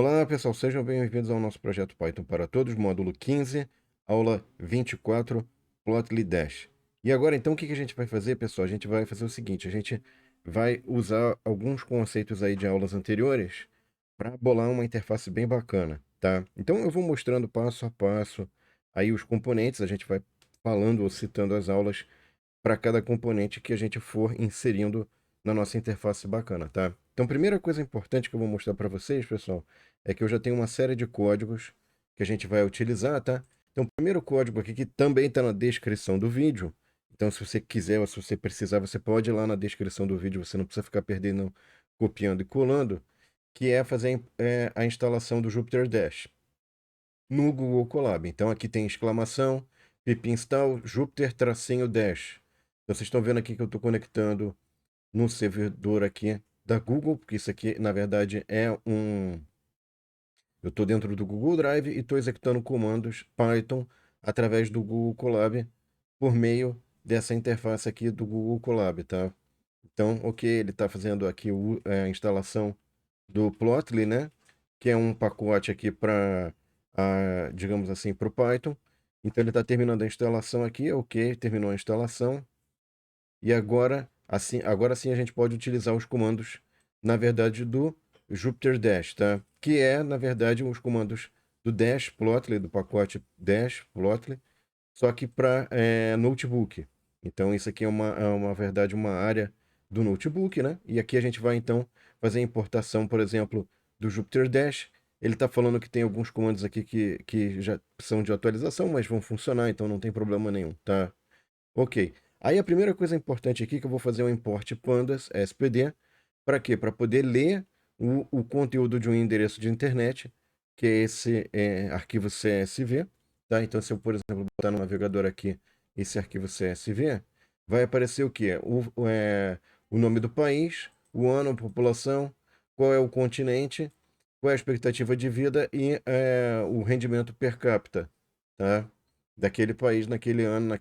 Olá, pessoal, sejam bem-vindos ao nosso projeto Python para Todos, módulo 15, aula 24, Plotly Dash. E agora, então, o que a gente vai fazer, pessoal? A gente vai fazer o seguinte, a gente vai usar alguns conceitos aí de aulas anteriores para bolar uma interface bem bacana, tá? Então, eu vou mostrando passo a passo aí os componentes, a gente vai falando ou citando as aulas para cada componente que a gente for inserindo na nossa interface bacana, tá? Então, primeira coisa importante que eu vou mostrar para vocês, pessoal, é que eu já tenho uma série de códigos que a gente vai utilizar, tá? Então, o primeiro código aqui, que também está na descrição do vídeo. Então, se você quiser ou se você precisar, você pode ir lá na descrição do vídeo, você não precisa ficar perdendo, copiando e colando, que é fazer a instalação do Jupyter Dash no Google Colab. Então, aqui tem exclamação, pip install Jupyter-Dash. Então, vocês estão vendo aqui que eu estou conectando no servidor aqui da Google, porque isso aqui, na verdade, é um... Eu estou dentro do Google Drive e estou executando comandos Python através do Google Colab por meio dessa interface aqui do Google Colab, tá? Então, ok, ele está fazendo aqui a instalação do Plotly, né? Que é um pacote aqui para, digamos assim, para o Python. Então, ele está terminando a instalação aqui, ok, terminou a instalação. E agora sim a gente pode utilizar os comandos, na verdade, do Jupyter Dash, tá? Que é, na verdade, os comandos do Dash Plotly, do pacote Dash Plotly, só que para notebook. Então, isso aqui é uma verdade, uma área do notebook, né? E aqui a gente vai, então, fazer a importação, por exemplo, do Jupyter Dash. Ele está falando que tem alguns comandos aqui que já são de atualização, mas vão funcionar, então não tem problema nenhum, tá? Ok. Aí a primeira coisa importante aqui que eu vou fazer um import pandas SPD. Para quê? Para poder ler o conteúdo de um endereço de internet, que é esse arquivo CSV. Tá? Então, se eu, por exemplo, botar no navegador aqui esse arquivo CSV, vai aparecer o quê? O nome do país, o ano, a população, qual é o continente, qual é a expectativa de vida e o rendimento per capita, tá? Daquele país, naquele ano,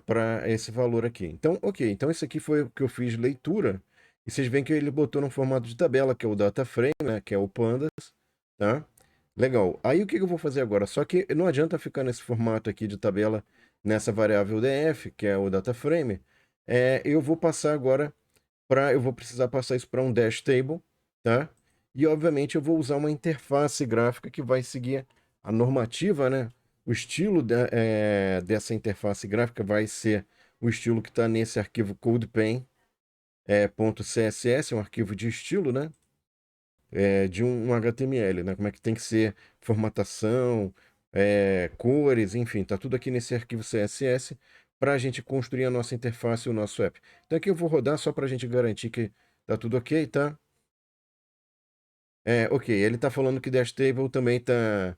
para esse valor aqui. Então, ok. Então, esse aqui foi o que eu fiz leitura. E vocês veem que ele botou no formato de tabela, que é o data frame, né? Que é o pandas, tá? Legal. Aí o que eu vou fazer agora? Só que não adianta ficar nesse formato aqui de tabela, nessa variável df, que é o data frame. Eu vou passar agora eu vou precisar passar isso para um dash table, tá? E obviamente eu vou usar uma interface gráfica que vai seguir a normativa, né? O estilo dessa interface gráfica vai ser o estilo que está nesse arquivo CodePen, .css, um arquivo de estilo, né? De um HTML, né? Como é que tem que ser formatação, cores, enfim, tá tudo aqui nesse arquivo CSS para a gente construir a nossa interface e o nosso app. Então aqui eu vou rodar só para a gente garantir que tá tudo ok, tá? Ok, ele está falando que Dash Table também está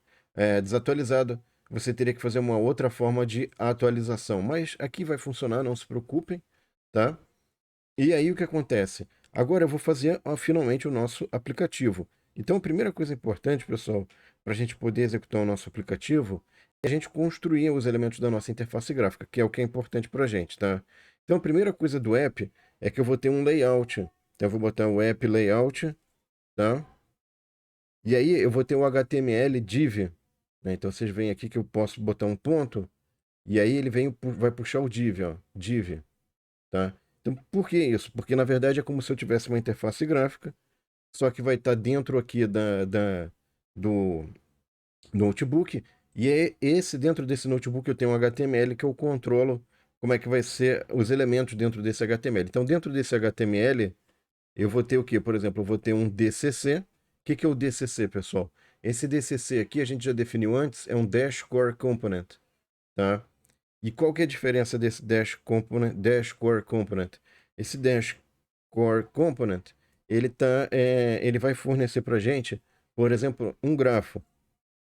desatualizado. Você teria que fazer uma outra forma de atualização, mas aqui vai funcionar, não se preocupem, tá? E aí o que acontece? Agora eu vou fazer finalmente o nosso aplicativo. Então a primeira coisa importante, pessoal, para a gente poder executar o nosso aplicativo, é a gente construir os elementos da nossa interface gráfica, que é o que é importante para a gente, tá? Então a primeira coisa do app é que eu vou ter um layout. Então eu vou botar o app layout, tá? E aí eu vou ter o HTML div, né? Então vocês veem aqui que eu posso botar um ponto, e aí ele vai puxar o div, ó, div, tá? Então, por que isso? Porque, na verdade, é como se eu tivesse uma interface gráfica, só que vai estar dentro aqui do notebook, e dentro desse notebook eu tenho um HTML que eu controlo como é que vai ser os elementos dentro desse HTML. Então, dentro desse HTML, eu vou ter o quê? Por exemplo, eu vou ter um DCC. O que é o DCC, pessoal? Esse DCC aqui, a gente já definiu antes, é um Dash Core Component, tá? E qual que é a diferença desse Dash Core Component? Esse Dash Core Component, ele vai fornecer para a gente, por exemplo, um grafo,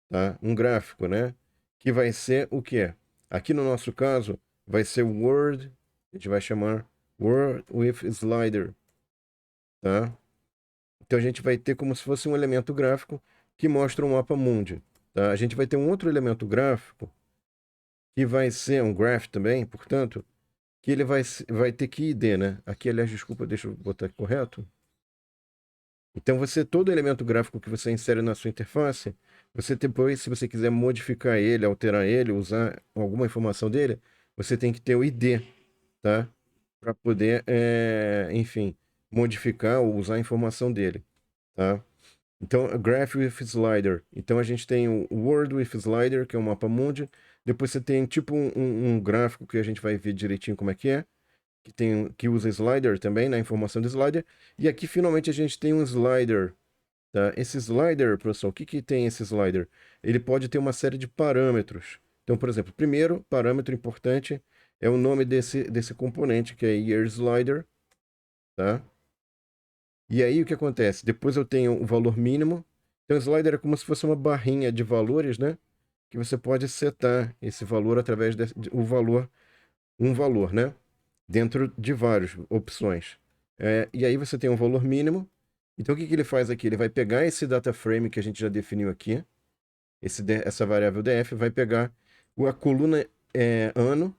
tá? Um gráfico, né? Que vai ser o quê? Aqui no nosso caso, vai ser Word, a gente vai chamar Word with Slider, tá? Então a gente vai ter como se fosse um elemento gráfico que mostra um mapa mundi, tá? A gente vai ter um outro elemento gráfico que vai ser um graph também, portanto, que ele vai ter que ID, né? Aqui, aliás, desculpa, deixa eu botar aqui correto. Então, todo elemento gráfico que você insere na sua interface, você depois, se você quiser modificar ele, alterar ele, usar alguma informação dele, você tem que ter o ID, tá? Para poder, enfim, modificar ou usar a informação dele, tá? Então, Graph with Slider. Então, a gente tem o Word with Slider, que é o mapa mundi. Depois você tem tipo um gráfico que a gente vai ver direitinho como é, que usa slider também, na informação do slider. E aqui, finalmente, a gente tem um slider, tá? Esse slider, pessoal, o que que tem esse slider? Ele pode ter uma série de parâmetros. Então, por exemplo, o primeiro parâmetro importante é o nome desse componente, que é Year Slider, tá? E aí, o que acontece? Depois eu tenho o valor mínimo. Então, o slider é como se fosse uma barrinha de valores, né? Que você pode setar esse valor através um valor, né? Dentro de várias opções. E aí você tem um valor mínimo. Então, o que que ele faz aqui? Ele vai pegar esse data frame que a gente já definiu aqui, essa variável df, vai pegar a coluna ano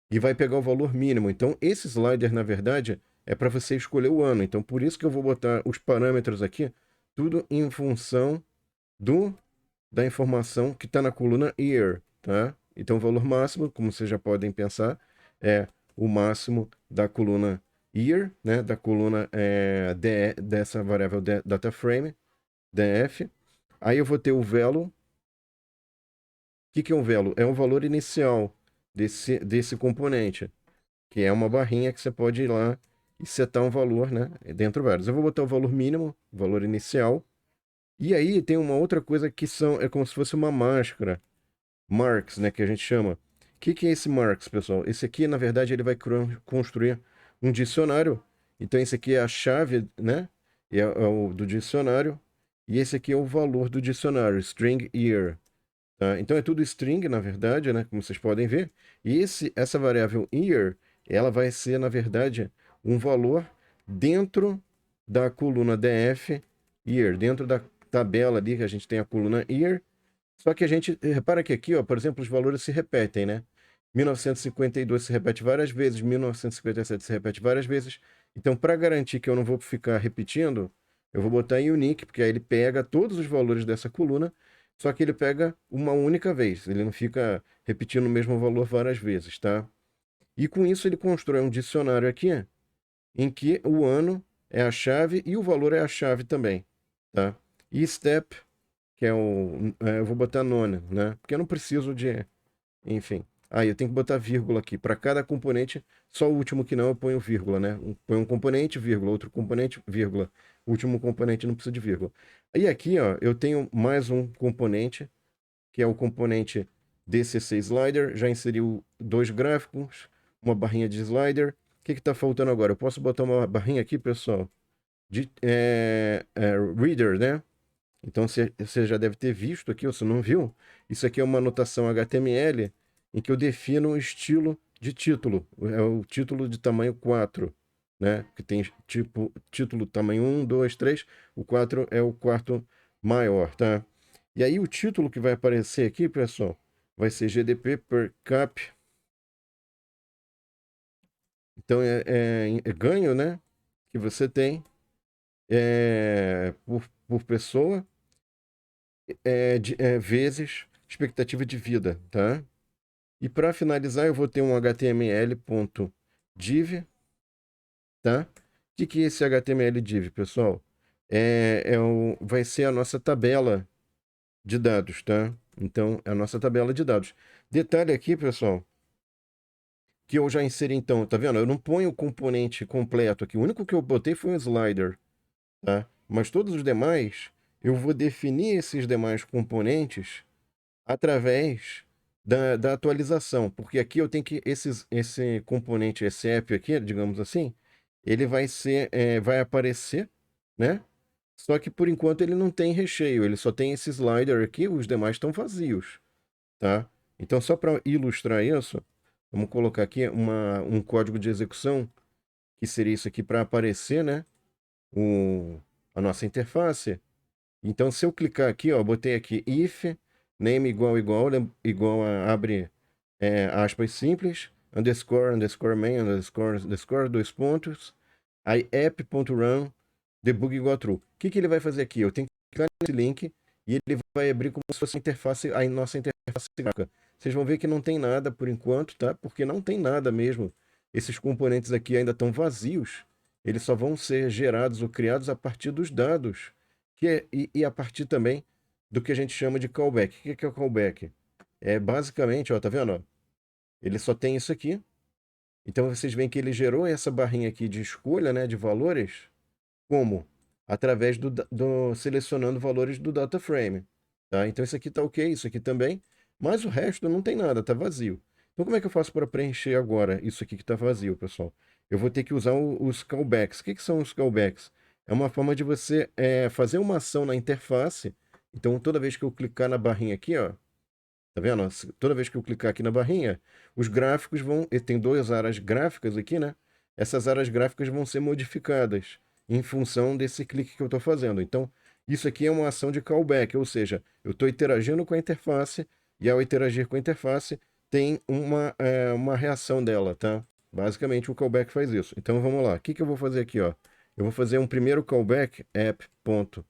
e vai pegar o valor mínimo. Então, esse slider, na verdade, é para você escolher o ano. Então, por isso que eu vou botar os parâmetros aqui, tudo em função da informação que está na coluna year, tá? Então, o valor máximo, como vocês já podem pensar, é o máximo da coluna year, né? Da coluna dessa variável data frame, df. Aí eu vou ter o value. O que é um value? É um valor inicial desse componente, que é uma barrinha que você pode ir lá e setar um valor, né? Dentro vários. Eu vou botar o valor mínimo, o valor inicial. E aí tem uma outra coisa que é como se fosse uma máscara. Marks, né, que a gente chama. O que é esse Marks, pessoal? Esse aqui, na verdade, ele vai construir um dicionário. Então, esse aqui é a chave, né? É o do dicionário. E esse aqui é o valor do dicionário, string year. Tá? Então, é tudo string, na verdade, né? Como vocês podem ver. E essa variável year, ela vai ser, na verdade, um valor dentro da coluna df year, dentro da tabela ali que a gente tem a coluna year. Só que a gente repara que aqui, ó, por exemplo, os valores se repetem, né? 1952 se repete várias vezes, 1957 se repete várias vezes. Então, para garantir que eu não vou ficar repetindo, eu vou botar em unique, porque aí ele pega todos os valores dessa coluna, só que ele pega uma única vez. Ele não fica repetindo o mesmo valor várias vezes, tá? E com isso ele constrói um dicionário aqui, em que o ano é a chave e o valor é a chave também, tá? E step que é eu vou botar nona, né? Porque eu não preciso de. Enfim. Aí eu tenho que botar vírgula aqui. Para cada componente, só o último que não eu ponho vírgula, né? Põe um componente, vírgula, outro componente, vírgula. O último componente não precisa de vírgula. Aí aqui, ó, eu tenho mais um componente, que é o componente DCC Slider. Já inseriu dois gráficos, uma barrinha de slider. O que está faltando agora? Eu posso botar uma barrinha aqui, pessoal, de reader, né? Então você já deve ter visto aqui, ou se não viu, isso aqui é uma anotação HTML em que eu defino o estilo de título. É o título de tamanho 4, né? Que tem tipo título tamanho 1, 2, 3. O 4 é o quarto maior, tá? E aí o título que vai aparecer aqui, pessoal, vai ser GDP per cap. Então é ganho, né? Que você tem por pessoa vezes expectativa de vida, tá? E para finalizar, eu vou ter um HTML.div, tá? O que é esse HTML.div, pessoal? Vai ser a nossa tabela de dados, tá? Então, é a nossa tabela de dados. Detalhe aqui, pessoal, que eu já inseri então, tá vendo? Eu não ponho o componente completo aqui. O único que eu botei foi um slider, tá? Mas todos os demais, eu vou definir esses demais componentes através da atualização, porque aqui eu tenho que esse componente, esse app aqui, digamos assim, ele vai aparecer, né? Só que por enquanto ele não tem recheio, ele só tem esse slider aqui, os demais estão vazios, tá? Então só para ilustrar isso, vamos colocar aqui um código de execução que seria isso aqui para aparecer, né? A nossa interface. Então, se eu clicar aqui, ó, botei aqui if name igual abre aspas simples, underscore, underscore main, underscore, underscore, dois pontos, aí app.run debug igual a true. O que que ele vai fazer aqui? Eu tenho que clicar nesse link e ele vai abrir como se fosse a nossa interface gráfica. Vocês vão ver que não tem nada por enquanto, tá? Porque não tem nada mesmo. Esses componentes aqui ainda estão vazios. Eles só vão ser gerados ou criados a partir dos dados. E a partir também do que a gente chama de callback. O que é o callback? É basicamente, ó, tá vendo? Ó? Ele só tem isso aqui. Então vocês veem que ele gerou essa barrinha aqui de escolha, né, de valores. Como? Através do selecionando valores do data frame. Tá? Então isso aqui está ok, isso aqui também. Mas o resto não tem nada, está vazio. Então como é que eu faço para preencher agora isso aqui que está vazio, pessoal? Eu vou ter que usar os callbacks. O que são os callbacks? É uma forma de você fazer uma ação na interface. Então toda vez que eu clicar na barrinha aqui, ó, tá vendo? Toda vez que eu clicar aqui na barrinha, os gráficos vão. Tem duas áreas gráficas aqui, né? Essas áreas gráficas vão ser modificadas em função desse clique que eu estou fazendo. Então, isso aqui é uma ação de callback, ou seja, eu estou interagindo com a interface e ao interagir com a interface tem uma reação dela, tá? Basicamente o callback faz isso. Então vamos lá. O que eu vou fazer aqui, ó? Eu vou fazer um primeiro callback, app.callback,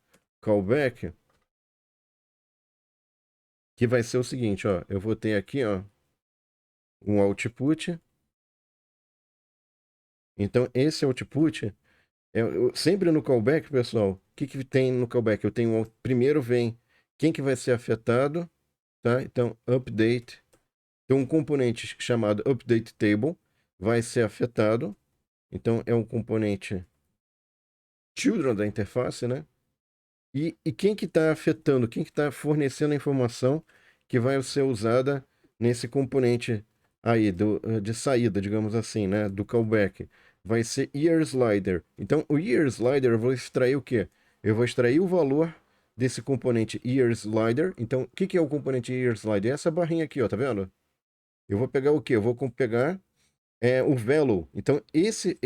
que vai ser o seguinte, ó. Eu vou ter aqui, ó, um output. Então, esse output, sempre no callback, pessoal, o que tem no callback? Eu tenho, primeiro vem quem que vai ser afetado, tá? Então, update, tem um componente chamado update table, vai ser afetado. Então, é um componente children da interface, né? E quem que está afetando, quem que está fornecendo a informação que vai ser usada nesse componente aí de saída, digamos assim, né, do callback, vai ser year slider. Então, o year slider eu vou extrair o quê? Eu vou extrair o valor desse componente year slider. Então, o que é o componente year slider? É essa barrinha aqui, ó, tá vendo? Eu vou pegar o quê? Eu vou pegar o value. Então, esse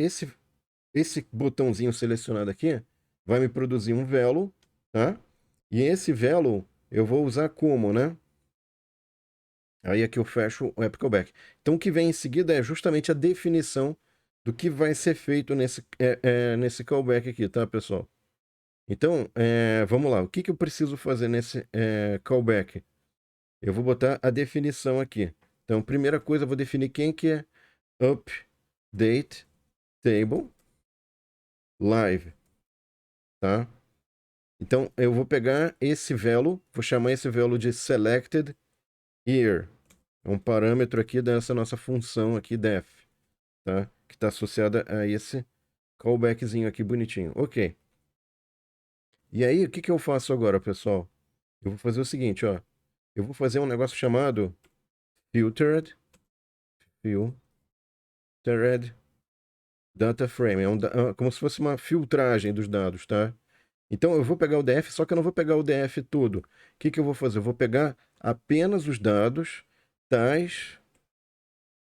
botãozinho selecionado aqui vai me produzir um value, tá? E esse value eu vou usar como, né? Aí aqui eu fecho o app callback. Então o que vem em seguida é justamente a definição do que vai ser feito nesse callback aqui, tá, pessoal? Então, vamos lá. O que eu preciso fazer nesse callback? Eu vou botar a definição aqui. Então, primeira coisa, eu vou definir quem que é update table live, tá? Então, eu vou pegar esse value, vou chamar esse value de selected here. É um parâmetro aqui dessa nossa função aqui def, tá? Que está associada a esse callbackzinho aqui bonitinho. Ok. E aí, o que eu faço agora, pessoal? Eu vou fazer o seguinte, ó. Eu vou fazer um negócio chamado filtered, filtered data frame. Como se fosse uma filtragem dos dados, tá? Então eu vou pegar o DF, só que eu não vou pegar o DF todo. O que eu vou fazer? Eu vou pegar apenas os dados tais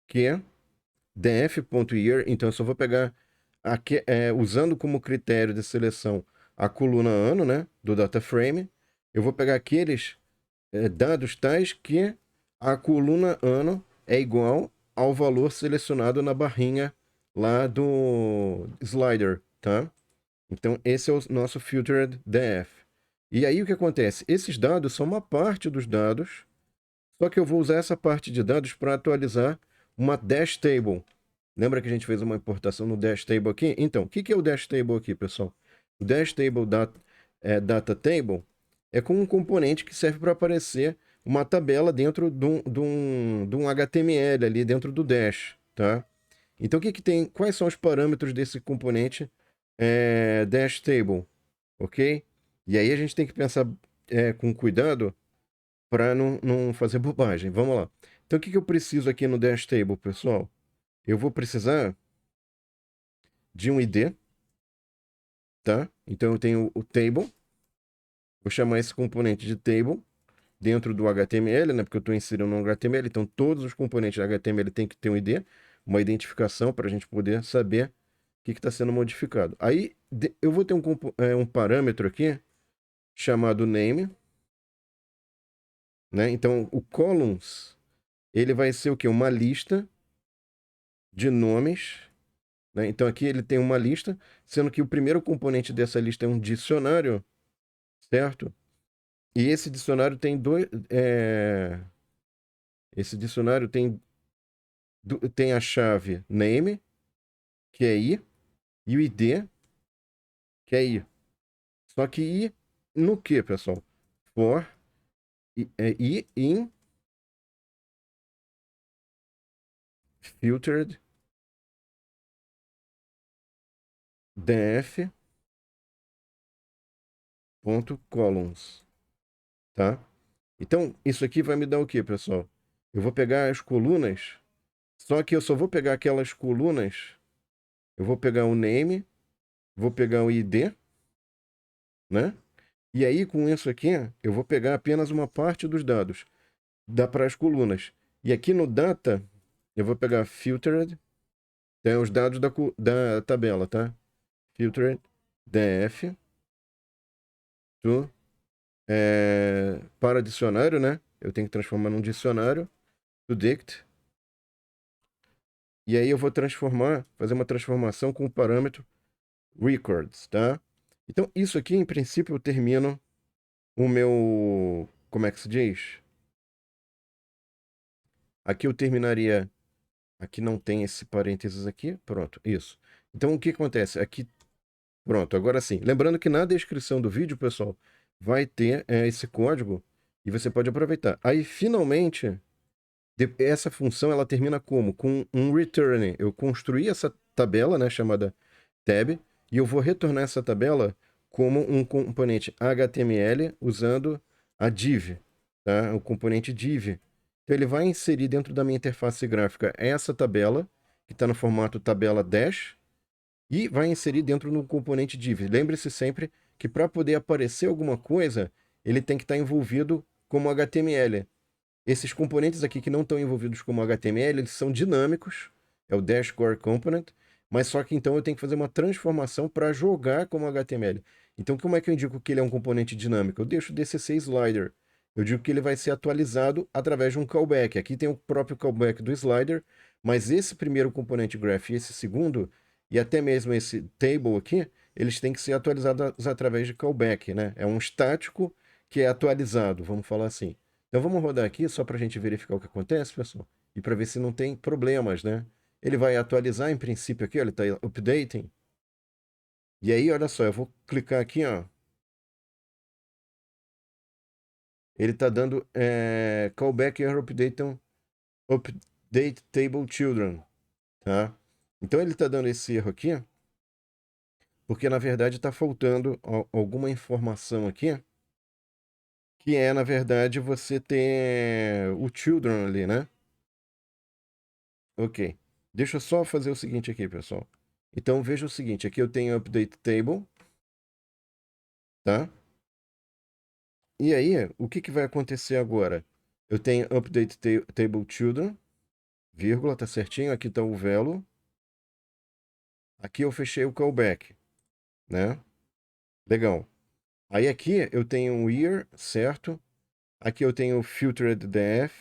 que df.year. Então eu só vou pegar aqui, usando como critério de seleção a coluna ano, né, do data frame. Eu vou pegar aqueles dados tais que a coluna ano é igual ao valor selecionado na barrinha lá do slider, tá? Então, esse é o nosso filtered def. E aí o que acontece? Esses dados são uma parte dos dados, só que eu vou usar essa parte de dados para atualizar uma dash table. Lembra que a gente fez uma importação no dash table aqui? Então, o que é o dash table aqui, pessoal? O dash table data table é com um componente que serve para aparecer uma tabela dentro de um HTML ali dentro do dash, tá? Então, o que tem? Quais são os parâmetros desse componente dash table, ok? E aí a gente tem que pensar com cuidado para não fazer bobagem. Vamos lá. Então, o que eu preciso aqui no dash table, pessoal? Eu vou precisar de um ID, tá? Então, eu tenho o table. Vou chamar esse componente de table dentro do HTML, né? Porque eu estou inserindo um HTML. Então, todos os componentes do HTML têm que ter um ID, uma identificação para a gente poder saber o que está sendo modificado. Aí, eu vou ter um parâmetro aqui chamado name, né? Então, o columns, ele vai ser o quê? Uma lista de nomes, né? Então aqui ele tem uma lista, sendo que o primeiro componente dessa lista é um dicionário, certo? E esse dicionário tem esse dicionário tem a chave name, que é I, e o ID, que é I. Só que I no que, pessoal? For, I in filtered df.columns, tá? Então, isso aqui vai me dar o que, pessoal? Eu vou pegar as colunas, só que eu só vou pegar aquelas colunas, eu vou pegar o name, vou pegar o ID, né? E aí, com isso aqui, eu vou pegar apenas uma parte dos dados, dá para as colunas. E aqui no data, eu vou pegar filtered, tem os dados da tabela, tá? Filtered df to, para dicionário, né? Eu tenho que transformar num dicionário, to dict. E aí eu vou fazer uma transformação com o parâmetro records, tá? Então, isso aqui, em princípio, eu termino o meu... Como é que se diz? Aqui eu terminaria... Aqui não tem esse parênteses aqui. Pronto, isso. Então, o que acontece? Aqui, pronto, agora sim. Lembrando que na descrição do vídeo, pessoal, vai ter esse código e você pode aproveitar. Aí, finalmente, essa função, ela termina como? Com um return. Eu construí essa tabela, né, chamada tab, e eu vou retornar essa tabela como um componente HTML usando a div, tá? O componente div. Então ele vai inserir dentro da minha interface gráfica essa tabela, que está no formato tabela dash, e vai inserir dentro do componente div. Lembre-se sempre que para poder aparecer alguma coisa, ele tem que estar envolvido como HTML. Esses componentes aqui que não estão envolvidos como HTML, eles são dinâmicos, é o Dash Core Component, mas só que então eu tenho que fazer uma transformação para jogar como HTML. Então, como é que eu indico que ele é um componente dinâmico? Eu deixo DCC slider. Eu digo que ele vai ser atualizado através de um callback. Aqui tem o próprio callback do slider, mas esse primeiro componente graph e esse segundo, e até mesmo esse table aqui, eles têm que ser atualizados através de callback, né? É um estático que é atualizado, vamos falar assim. Então vamos rodar aqui só para a gente verificar o que acontece, pessoal, e para ver se não tem problemas, né? Ele vai atualizar em princípio aqui, ó, ele está updating. E aí, olha só, eu vou clicar aqui, ó. Ele está dando callback error update table children, tá? Então ele está dando esse erro aqui, porque na verdade está faltando alguma informação aqui, que é, na verdade, você ter o children ali, né? Ok. Deixa eu só fazer o seguinte aqui, pessoal. Então veja o seguinte, aqui eu tenho update table, tá? E aí, o que vai acontecer agora? Eu tenho update table children, vírgula, tá certinho, aqui tá o velo. Aqui eu fechei o callback, né? Legal. Aí aqui eu tenho um year, certo? Aqui eu tenho filtered def,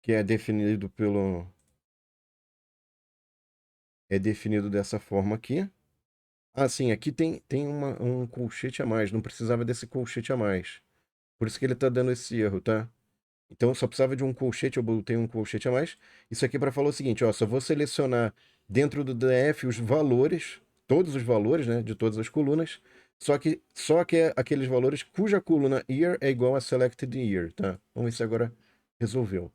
que é definido é definido dessa forma aqui. Ah, sim, aqui tem um colchete a mais, não precisava desse colchete a mais. Por isso que ele está dando esse erro, tá? Então, eu só precisava de um colchete, eu botei um colchete a mais. Isso aqui para falar o seguinte, ó, só vou selecionar dentro do DF os valores, todos os valores, né, de todas as colunas, só que é aqueles valores cuja coluna year é igual a selected year, tá? Vamos ver se agora resolveu.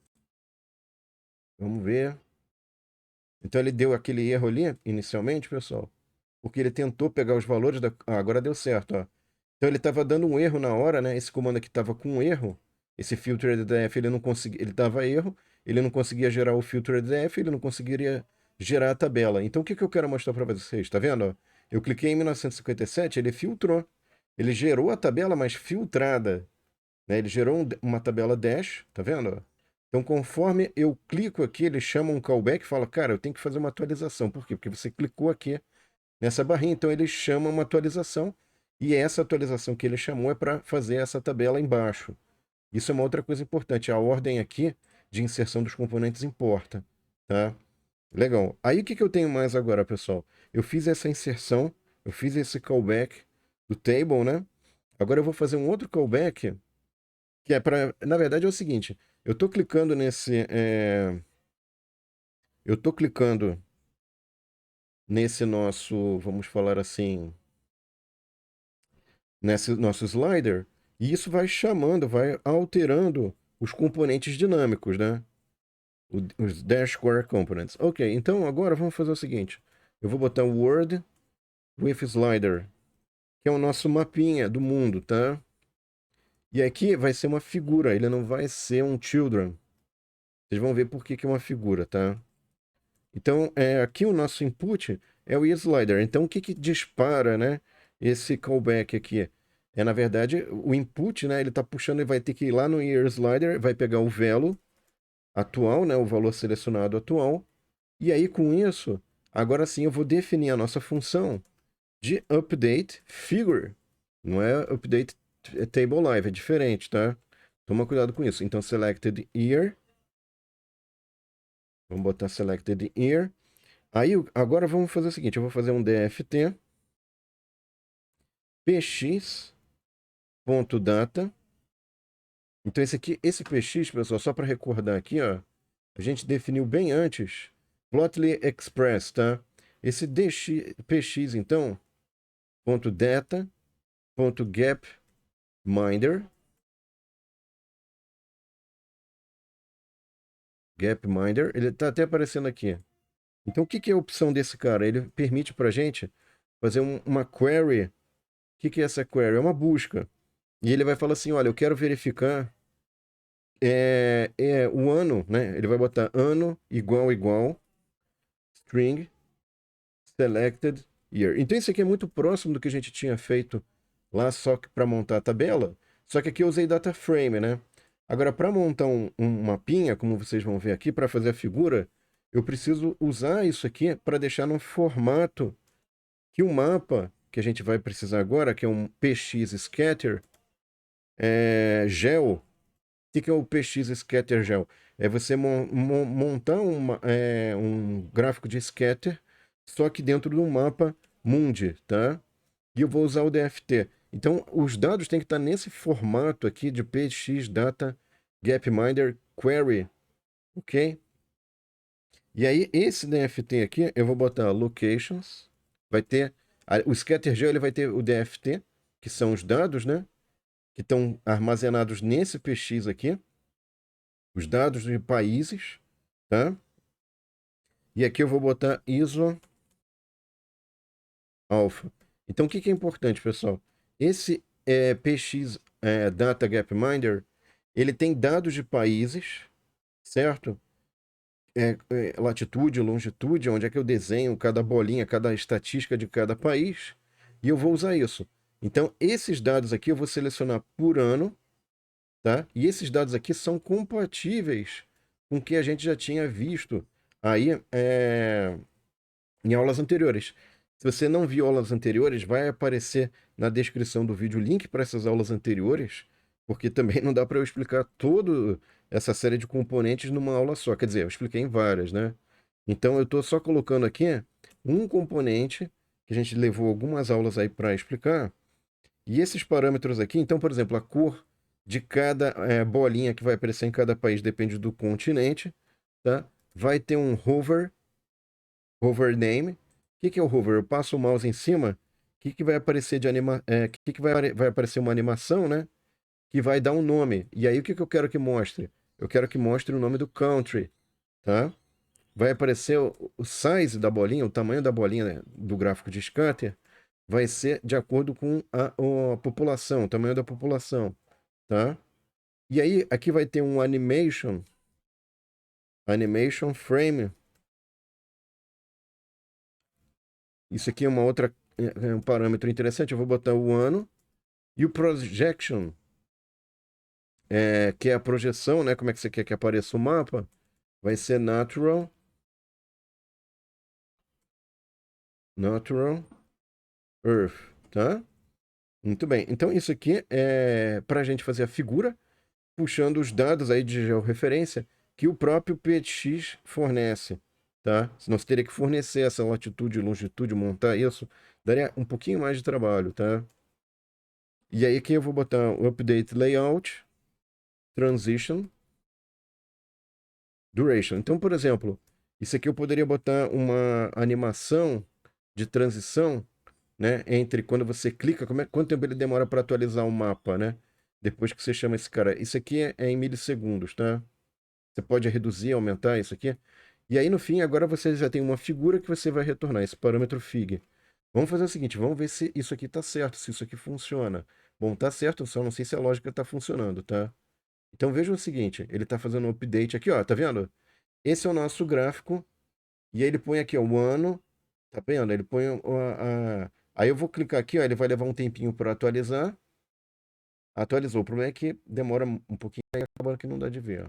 Vamos ver. Então, ele deu aquele erro ali, inicialmente, pessoal, porque ele tentou pegar os valores da... Ah, agora deu certo, ó. Então ele estava dando um erro na hora, né? Esse comando aqui estava com um erro. Esse filter EDF ele não conseguia, ele dava erro, ele não conseguia gerar o filter EDF, ele não conseguiria gerar a tabela. Então o que eu quero mostrar para vocês? Tá vendo? Ó? Eu cliquei em 1957, ele filtrou. Ele gerou a tabela, mas filtrada, né? Ele gerou uma tabela dash, tá vendo? Ó? Então, conforme eu clico aqui, ele chama um callback e fala, cara, eu tenho que fazer uma atualização. Por quê? Porque você clicou aqui nessa barrinha. Então ele chama uma atualização e essa atualização que ele chamou é para fazer essa tabela embaixo. Isso é uma outra coisa importante. A ordem aqui de inserção dos componentes importa, tá? Legal. Aí o que que eu tenho mais agora, pessoal? Eu fiz essa inserção, eu fiz esse callback do table, né? Agora eu vou fazer um outro callback, que é para, na verdade é o seguinte, eu tô clicando eu tô clicando nesse nosso, vamos falar assim, nesse nosso slider, e isso vai chamando, vai alterando os componentes dinâmicos, né? Os Dash Core Components. Ok, então agora vamos fazer o seguinte. Eu vou botar o Word with Slider, que é o nosso mapinha do mundo, tá? E aqui vai ser uma figura, ele não vai ser um children. Vocês vão ver por que que é uma figura, tá? Então, aqui o nosso input é o slider. Então, o que que dispara, né? Esse callback aqui é, na verdade, o input, né? Ele está puxando e vai ter que ir lá no slider, vai pegar o velo atual, né? O valor selecionado atual. E aí, com isso, agora sim eu vou definir a nossa função de update figure. Não é update table live, é diferente, tá? Toma cuidado com isso. Então, selected year. Vamos botar selected year. Aí, agora vamos fazer o seguinte, eu vou fazer um dft px.data. Então esse px, pessoal, só para recordar aqui, ó, a gente definiu bem antes Plotly Express, tá? Esse px, então, ponto .data, ponto .gapminder, gapminder, ele está até aparecendo aqui. Então, o que que é a opção desse cara? Ele permite para a gente fazer uma query. O que que é essa query? É uma busca. E ele vai falar assim, olha, eu quero verificar o ano, né? Ele vai botar ano igual string selected year. Então isso aqui é muito próximo do que a gente tinha feito lá só para montar a tabela, só que aqui eu usei data frame, né? Agora para montar um mapinha, como vocês vão ver aqui, para fazer a figura, eu preciso usar isso aqui para deixar num formato que o mapa que a gente vai precisar agora, que é um px scatter gel. O que é o PX Scatter Gel? É você montar um gráfico de scatter, só que dentro de um mapa Mundi, tá? E eu vou usar o DFT. Então, os dados têm que estar nesse formato aqui de PX Data Gapminder Query, ok? E aí, esse DFT aqui, eu vou botar locations, vai ter... O Scatter Gel, ele vai ter o DFT, que são os dados, né? Que estão armazenados nesse PX aqui, os dados de países, tá? E aqui eu vou botar ISO alpha. Então, o que que é importante, pessoal? Esse PX Data Gapminder, ele tem dados de países, certo? Latitude, longitude, onde é que eu desenho cada bolinha, cada estatística de cada país, e eu vou usar isso. Então, esses dados aqui eu vou selecionar por ano, tá? E esses dados aqui são compatíveis com o que a gente já tinha visto aí em aulas anteriores. Se você não viu aulas anteriores, vai aparecer na descrição do vídeo o link para essas aulas anteriores, porque também não dá para eu explicar toda essa série de componentes numa aula só. Quer dizer, eu expliquei em várias, né? Então eu estou só colocando aqui um componente que a gente levou algumas aulas aí para explicar. E esses parâmetros aqui, então, por exemplo, a cor de cada bolinha que vai aparecer em cada país depende do continente, tá? Vai ter um hover name. O que que é o hover? Eu passo o mouse em cima, o que que vai aparecer de que vai aparecer uma animação, né? Que vai dar um nome. E aí o que que eu quero que mostre? Eu quero que mostre o nome do country, tá? Vai aparecer o size da bolinha, o tamanho da bolinha, né, do gráfico de scatter, vai ser de acordo com a população, o tamanho da população, tá? E aí aqui vai ter um animation frame. Isso aqui é uma outra um parâmetro interessante. Eu vou botar o ano e o projection, que é a projeção, né? Como é que você quer que apareça o mapa? Vai ser natural Earth, tá? Muito bem. Então isso aqui é para a gente fazer a figura, puxando os dados aí de georreferência que o próprio PX fornece. tá? Senão você teria que fornecer essa latitude e longitude, montar isso, daria um pouquinho mais de trabalho, tá? E aí aqui eu vou botar o Update Layout, Transition, Duration. Então, por exemplo, isso aqui eu poderia botar uma animação de transição, né, entre quando você clica, quanto tempo ele demora para atualizar o mapa, né? Depois que você chama esse cara. Isso aqui é em milissegundos, tá? Você pode reduzir, aumentar isso aqui. E aí, no fim, agora você já tem uma figura que você vai retornar, esse parâmetro fig. Vamos fazer o seguinte, vamos ver se isso aqui está certo, se isso aqui funciona. Bom, tá certo, só não sei se a lógica está funcionando, tá? Então veja o seguinte, ele está fazendo um update aqui, ó, tá vendo? Esse é o nosso gráfico, e aí ele põe aqui, ó, o ano, tá vendo? Ele põe Aí eu vou clicar aqui, ó, ele vai levar um tempinho para atualizar. Atualizou. O problema é que demora um pouquinho e acaba que não dá de ver,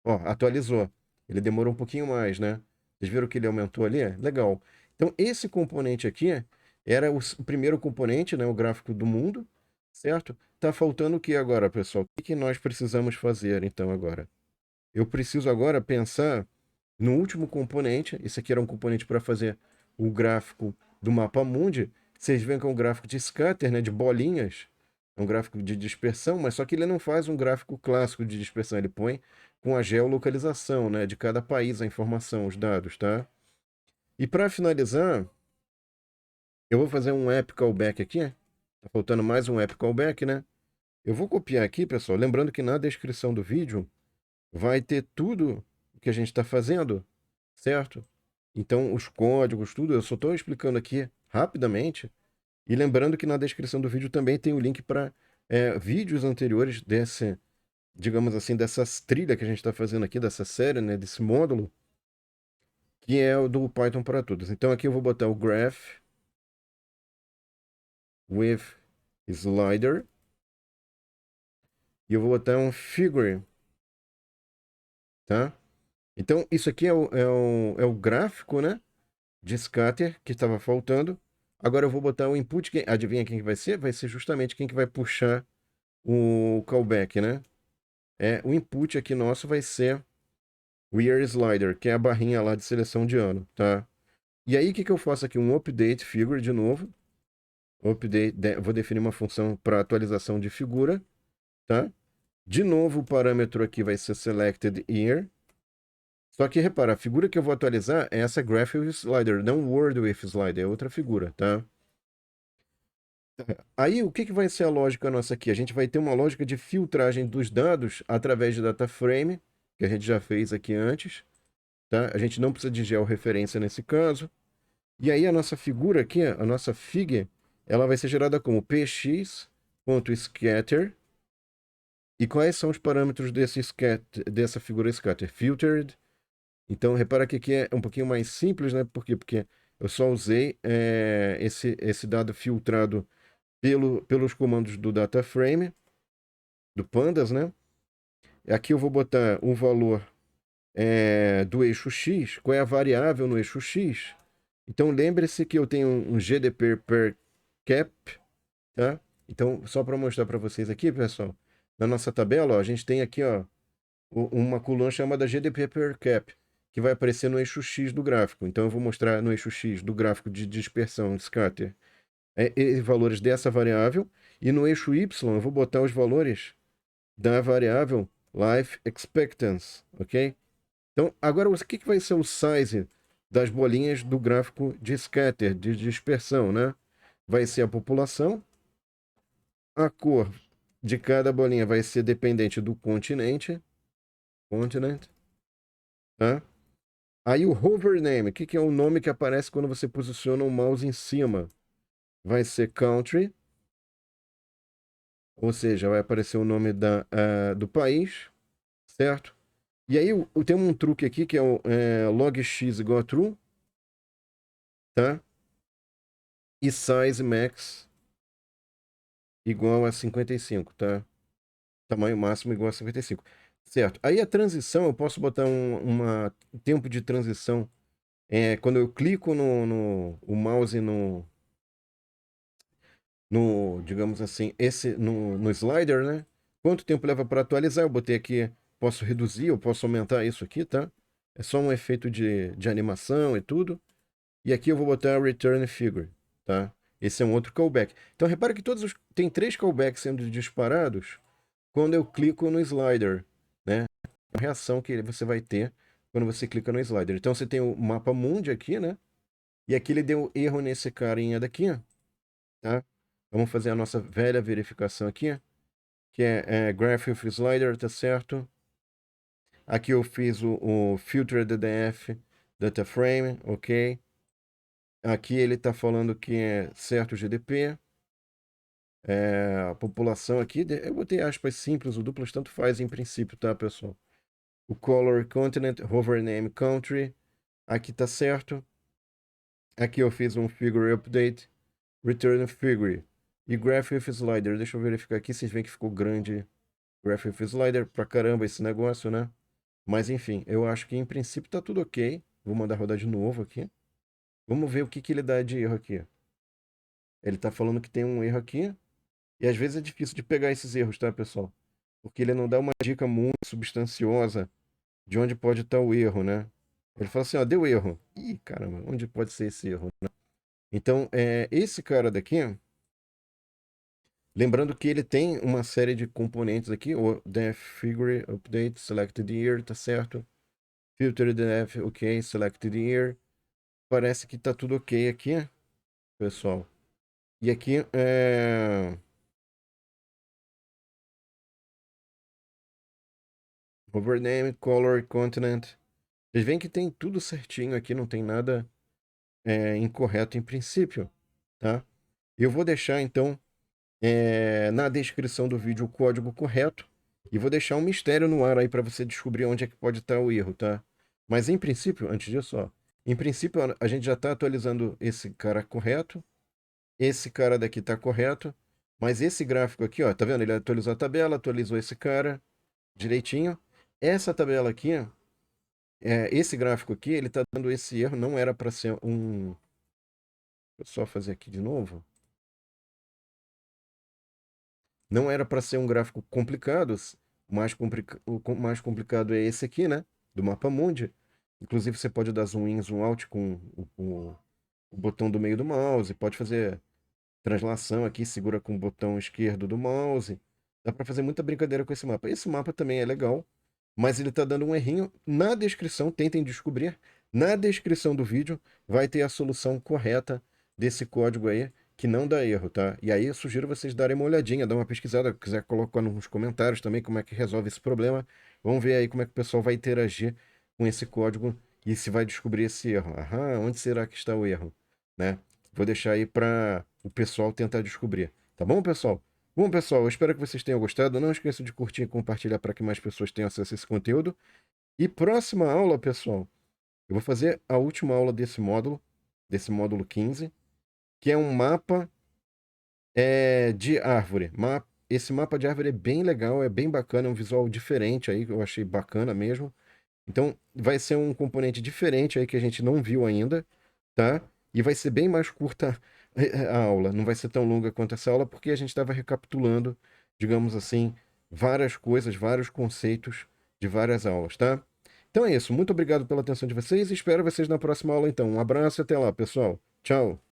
ó. Ó, atualizou. Ele demorou um pouquinho mais, né? Vocês viram que ele aumentou ali? Legal. Então, esse componente aqui era o primeiro componente, né? O gráfico do mundo, certo? Tá faltando o que agora, pessoal? O que que nós precisamos fazer, então, agora? Eu preciso agora pensar no último componente. Esse aqui era um componente para fazer o gráfico do mapa mundi. Vocês veem que é um gráfico de scatter, né? De bolinhas. É um gráfico de dispersão, mas só que ele não faz um gráfico clássico de dispersão. Ele põe com a geolocalização, né, de cada país, a informação, os dados, tá? E para finalizar, eu vou fazer um app callback aqui. Tá faltando mais um app callback, né? Eu vou copiar aqui, pessoal, lembrando que na descrição do vídeo vai ter tudo o que a gente está fazendo, certo? Então, os códigos, tudo, eu só estou explicando aqui rapidamente. E lembrando que na descrição do vídeo também tem o link para vídeos anteriores desse, digamos assim, dessas trilhas que a gente está fazendo aqui, dessa série, né, desse módulo, que é o do Python para todos. Então aqui eu vou botar o graph with slider e eu vou botar um figure, tá? Então isso aqui é o gráfico, né, de scatter que estava faltando. Agora eu vou botar o input, adivinha quem que vai ser? Vai ser justamente quem que vai puxar o callback, né? O input aqui nosso vai ser o year slider, que é a barrinha lá de seleção de ano, tá? E aí, o que que eu faço aqui? Um update figure de novo. Vou definir uma função para atualização de figura, tá? De novo, o parâmetro aqui vai ser selected year. Só que repara, a figura que eu vou atualizar é essa graph with slider, não word with slider, é outra figura, tá? Aí, o que que vai ser a lógica nossa aqui? A gente vai ter uma lógica de filtragem dos dados através de data frame, que a gente já fez aqui antes, tá? A gente não precisa de georreferência nesse caso. E aí a nossa figura aqui, a nossa fig, ela vai ser gerada como px.scatter. E quais são os parâmetros dessa figura scatter? Filtered. Então, repara que aqui é um pouquinho mais simples, né? Por quê? Porque eu só usei esse dado filtrado pelos comandos do DataFrame, do Pandas, né? Aqui eu vou botar um valor do eixo X. Qual é a variável no eixo X? Então, lembre-se que eu tenho um GDP per cap, tá? Então, só para mostrar para vocês aqui, pessoal, na nossa tabela, ó, a gente tem aqui, ó, uma coluna chamada GDP per cap, que vai aparecer no eixo X do gráfico. Então, eu vou mostrar no eixo X do gráfico de dispersão, scatter, valores dessa variável, e no eixo Y eu vou botar os valores da variável life expectancy, ok? Então, agora, o que vai ser o size das bolinhas do gráfico de scatter, de dispersão, né? Vai ser a população, a cor de cada bolinha vai ser dependente do continent, tá? Aí o hover name, o que que é o nome que aparece quando você posiciona o mouse em cima? Vai ser country, ou seja, vai aparecer o nome do país, certo? E aí tem um truque aqui que é o log x igual a true, tá? E size max igual a 55, tá? Tamanho máximo igual a 55. Certo. Aí a transição, eu posso botar uma tempo de transição. Quando eu clico o mouse digamos assim, no slider, né? Quanto tempo leva para atualizar? Eu botei aqui, posso reduzir, eu posso aumentar isso aqui, tá? É só um efeito de animação e tudo. E aqui eu vou botar Return Figure, tá? Esse é um outro callback. Então repara que tem 3 callbacks sendo disparados quando eu clico no slider, né? A reação que você vai ter quando você clica no slider. Então você tem o mapa mundi aqui, né? E aqui ele deu erro nesse carinha daqui, ó, tá? Vamos fazer a nossa velha verificação aqui, que é Graph with Slider, tá certo? Aqui eu fiz o Filter DDF Data Frame, ok? Aqui ele está falando que é certo GDP. A população aqui, eu botei aspas simples, o duplas tanto faz em princípio, tá, pessoal? O Color Continent, Hover Name Country, aqui tá certo. Aqui eu fiz um Figure Update, Return Figure e Graph with Slider. Deixa eu verificar aqui, vocês veem que ficou grande Graph with Slider pra caramba esse negócio, né? Mas enfim, eu acho que em princípio tá tudo ok. Vou mandar rodar de novo aqui. Vamos ver o que ele dá de erro aqui. Ele tá falando que tem um erro aqui. E às vezes é difícil de pegar esses erros, tá, pessoal? Porque ele não dá uma dica muito substanciosa de onde pode estar o erro, né? Ele fala assim, ó, deu erro. Ih, caramba, onde pode ser esse erro, né? Então, esse cara daqui, lembrando que ele tem uma série de componentes aqui, o def figure update selected year, tá certo? Filter def, ok, selected year. Parece que tá tudo ok aqui, pessoal. E aqui overname, color, continent. Vocês veem que tem tudo certinho aqui, não tem nada incorreto em princípio, tá? Eu vou deixar então na descrição do vídeo o código correto e vou deixar um mistério no ar aí para você descobrir onde é que pode estar o erro, tá? Mas em princípio, antes disso, ó, em princípio a gente já está atualizando esse cara correto, esse cara daqui está correto, mas esse gráfico aqui, ó, tá vendo? Ele atualizou a tabela, atualizou esse cara direitinho. Essa tabela aqui, esse gráfico aqui, ele está dando esse erro, não era para ser um. Vou só fazer aqui de novo. Não era para ser um gráfico complicado. O mais complicado é esse aqui, né? Do mapa mundi. Inclusive, você pode dar zoom in, zoom out com o botão do meio do mouse. Pode fazer translação aqui, segura com o botão esquerdo do mouse. Dá para fazer muita brincadeira com esse mapa. Esse mapa também é legal, mas ele está dando um errinho. Na descrição, tentem descobrir. Na descrição do vídeo vai ter a solução correta desse código aí, que não dá erro, tá? E aí eu sugiro vocês darem uma olhadinha, dar uma pesquisada. Se quiser colocar nos comentários também como é que resolve esse problema. Vamos ver aí como é que o pessoal vai interagir com esse código e se vai descobrir esse erro. Aham, onde será que está o erro, né? Vou deixar aí para o pessoal tentar descobrir. Tá bom, pessoal? Bom, pessoal, eu espero que vocês tenham gostado. Não esqueça de curtir e compartilhar para que mais pessoas tenham acesso a esse conteúdo. E próxima aula, pessoal, eu vou fazer a última aula desse módulo 15, que é um mapa de árvore. Esse mapa de árvore é bem legal, é bem bacana, é um visual diferente aí, que eu achei bacana mesmo. Então, vai ser um componente diferente aí que a gente não viu ainda, tá? E vai ser bem mais curta a aula, não vai ser tão longa quanto essa aula, porque a gente estava recapitulando, digamos assim, várias coisas, vários conceitos de várias aulas, tá? Então é isso. Muito obrigado pela atenção de vocês e espero vocês na próxima aula, então. Um abraço e até lá, pessoal. Tchau.